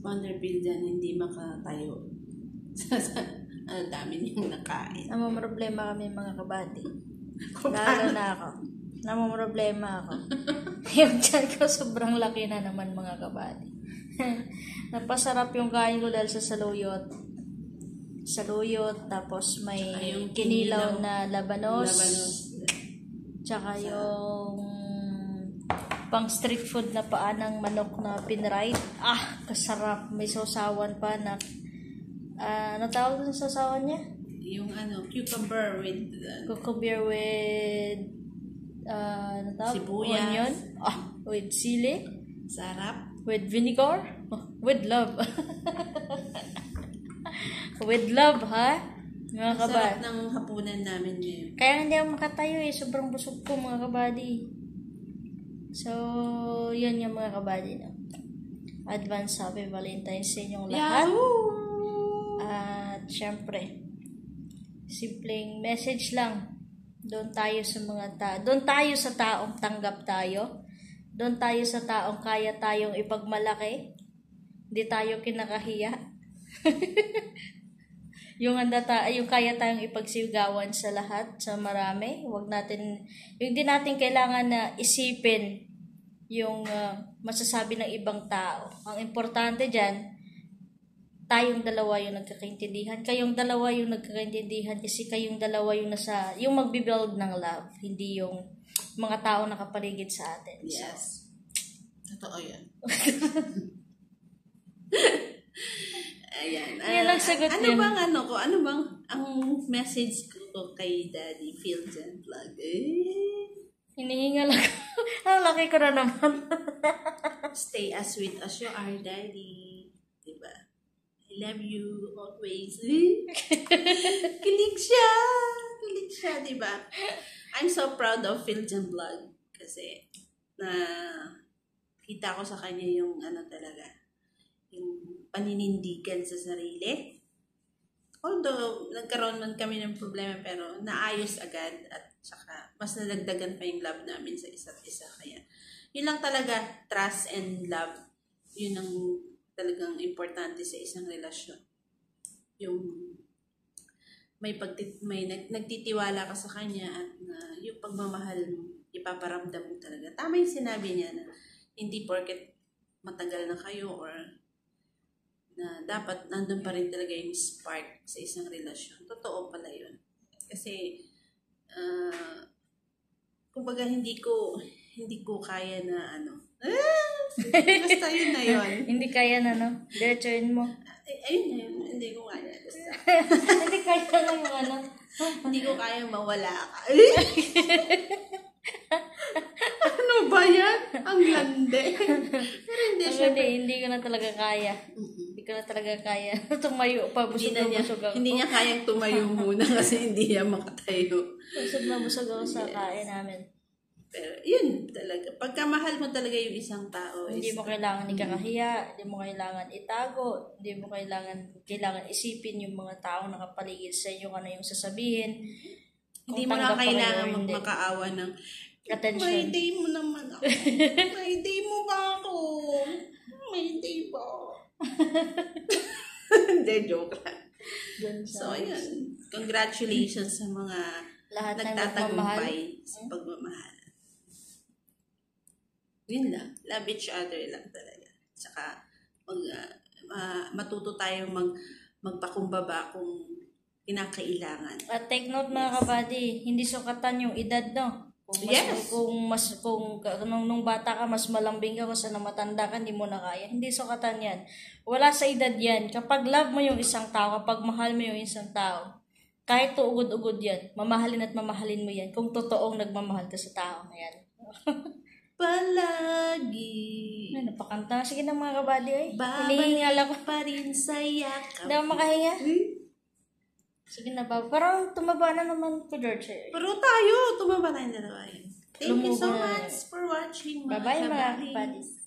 Vanderbilt dyan, hindi makatayo. Ang dami niyang nakain. Namumroblema kami mga kabady. Lalo na ako. Namumroblema ako. Yung tiyan ko sobrang laki na naman mga kabady. Napasarap yung kain ko dahil sa saluyot. Saluyot, tapos may kinilaw na labanos. Tsaka yung pang street food na paa ng manok na pinride. Ah, kasarap. May sausawan pa na ano tawag doon sa sausawan niya? Yung cucumber with ano tawag? Sibuyas. Onion. With sili. Sarap. With vinegar. With love. With love, ha? Mga kabady. Sarap ng hapunan namin ngayon. Kaya hindi ako makatayo eh. Sobrang busog ko mga kabady. So, yun yung mga kabady na. Advance Happy Valentine's sa inyong lahat. Yahoo! At syempre, simpleng message lang. Doon tayo sa doon tayo sa taong tanggap tayo. Doon tayo sa taong kaya tayong ipagmalaki. Hindi tayo kinakahiya. yung kaya tayong ipagsigawan sa lahat, sa marami. Hindi natin kailangan na isipin yung masasabi ng ibang tao. Ang importante dyan, tayong dalawa yung nagkakaintindihan. Kayong dalawa yung nagkakaintindihan kasi kayong dalawa yung magbibuild ng love. Hindi yung mga tao nakapaligid sa atin. Yes. Totoo yan. Ayan. Yan ang sagot ano din. bang ano bang ang message ko kay Daddy Phil Jan Vlog? Hinihingal ako. Ang laki ko na naman. Stay as sweet as you are, Daddy. Diba? I love you always. Kilig siya, diba? I'm so proud of Phil Jan Vlog kasi na kita ko sa kanya yung talaga, yung paninindigan sa sarili. Although, nagkaroon man kami ng problema pero naayos agad at saka mas nadagdagan pa yung love namin sa isa't isa. Kaya, yun lang talaga, trust and love. Yun ang talagang importante sa isang relasyon. Yung nagtitiwala ka sa kanya at yung pagmamahal mo, ipaparamdam mo talaga. Tama yung sinabi niya na hindi porket matagal na kayo or na dapat nandun pa rin talaga yung spark sa isang relasyon. Totoo pala yun. Kasi, kumbaga hindi ko kaya na basta yun na yun. Hindi kaya na, no? Diretsuin mo. Ayun na yun. Hindi ko kaya. Basta. Hindi kaya na yung Hindi ko kaya mawala ka. Ano ba yan? Ang lande. Pero hindi siya. Hindi ko na talaga kaya. Hindi ko na talaga kaya. Tumayo pa. Busog na busog ako. Hindi niya kayang tumayo muna kasi hindi niya makatayo. Busog na busog ako sa kain namin. Pero yun talaga. Pagkamahal mo talaga yung isang tao. Hindi mo kailangan ikakahiya. Hindi mo kailangan itago. Hindi mo kailangan isipin yung mga taong nakapaligid sa inyo kung ano yung sasabihin. Hindi mo na kailangan magmakaawa ng attention. May day mo naman ako. May day mo ba ako? May day ba? Hindi, joke lang. So, ayun. Congratulations sa mga lahat nagtatagumpay sa pagmamahal. Yun lang. Love each other lang talaga. Tsaka, matuto tayong magpakumbaba kung kinakailangan. At take note mga kabady, hindi sukatan yung edad, no? Nung bata ka, mas malambing ka, kasi nung matanda ka, hindi mo na kaya. Hindi sukatan yan. Wala sa edad yan. Kapag love mo yung isang tao, kapag mahal mo yung isang tao, kahit tuugod-ugod yan, mamahalin at mamahalin mo yan kung totoong nagmamahal ka sa tao na yan. Palagi. Napakanta. Sige na mga kabady, ay. Hinihingal ako pa rin sa yakap. Hindi ako makahinga. Sige na ba? Parang tumaba na naman ko, George. Pero tayo, tumaba na yung dalawa yun. Thank you so much for watching. Bye-bye mga kabadys.